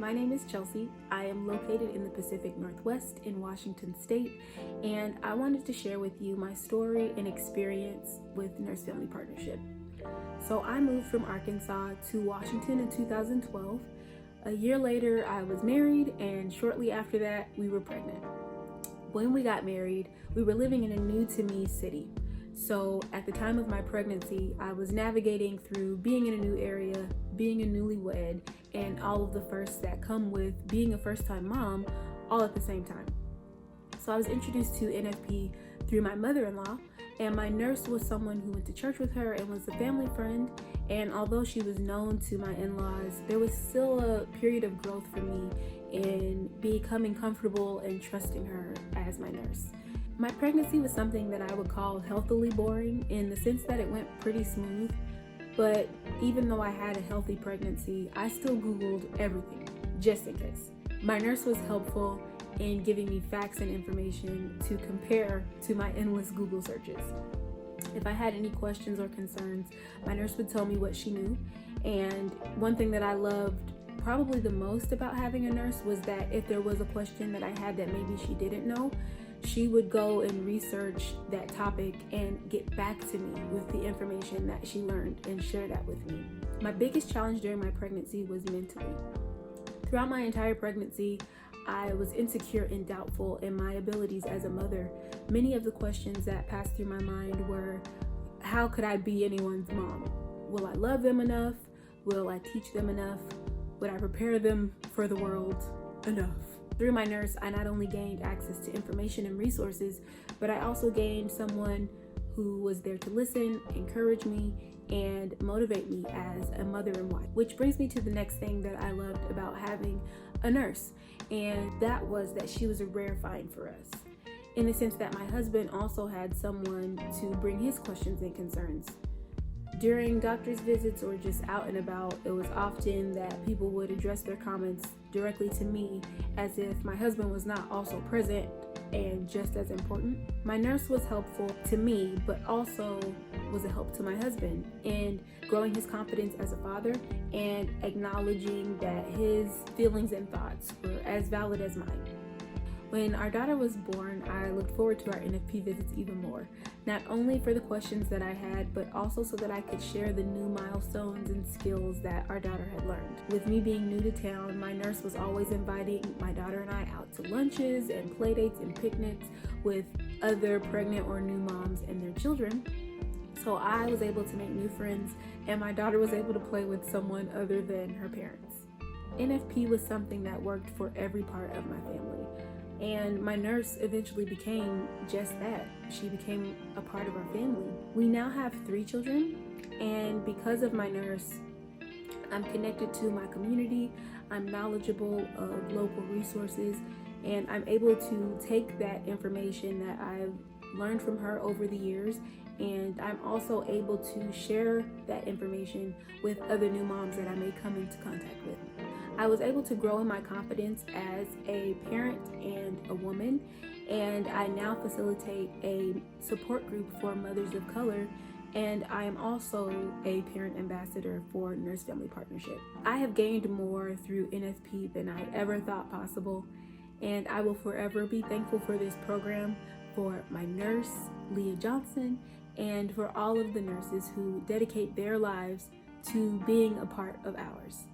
My name is Chelsea. I am located in the Pacific Northwest in Washington State, and I wanted to share with you my story and experience with Nurse Family Partnership. So I moved from Arkansas to Washington in 2012. A year later, I was married, and shortly after that, we were pregnant. When we got married, we were living in a new to me city. So at the time of my pregnancy, I was navigating through being in a new area, being a newlywed, and all of the firsts that come with being a first-time mom all at the same time. So I was introduced to NFP through my mother-in-law, and my nurse was someone who went to church with her and was a family friend. And although she was known to my in-laws, there was still a period of growth for me in becoming comfortable and trusting her as my nurse. My pregnancy was something that I would call healthily boring in the sense that it went pretty smooth, but even though I had a healthy pregnancy, I still Googled everything, just in case. My nurse was helpful in giving me facts and information to compare to my endless Google searches. If I had any questions or concerns, my nurse would tell me what she knew. And one thing that I loved probably the most about having a nurse was that if there was a question that I had that maybe she didn't know, she would go and research that topic and get back to me with the information that she learned and share that with me. My biggest challenge during my pregnancy was mentally. Throughout my entire pregnancy, I was insecure and doubtful in my abilities as a mother. Many of the questions that passed through my mind were, how could I be anyone's mom? Will I love them enough? Will I teach them enough? Would I prepare them for the world enough? Through my nurse, I not only gained access to information and resources, but I also gained someone who was there to listen, encourage me, and motivate me as a mother and wife. Which brings me to the next thing that I loved about having a nurse, and that was that she was a rare find for us, in the sense that my husband also had someone to bring his questions and concerns. During doctor's visits or just out and about, it was often that people would address their comments directly to me as if my husband was not also present and just as important. My nurse was helpful to me, but also was a help to my husband in growing his confidence as a father and acknowledging that his feelings and thoughts were as valid as mine. When our daughter was born, I looked forward to our NFP visits even more, not only for the questions that I had, but also so that I could share the new milestones and skills that our daughter had learned. With me being new to town, my nurse was always inviting my daughter and I out to lunches and play dates and picnics with other pregnant or new moms and their children. So I was able to make new friends, and my daughter was able to play with someone other than her parents. NFP was something that worked for every part of my family. And my nurse eventually became just that. She became a part of our family. We now have 3 children, and because of my nurse, I'm connected to my community, I'm knowledgeable of local resources, and I'm able to take that information that I've learned from her over the years, and I'm also able to share that information with other new moms that I may come into contact with. I was able to grow in my confidence as a parent and a woman, and I now facilitate a support group for mothers of color, and I am also a parent ambassador for Nurse Family Partnership. I have gained more through NFP than I ever thought possible, and I will forever be thankful for this program, for my nurse, Leah Johnson, and for all of the nurses who dedicate their lives to being a part of ours.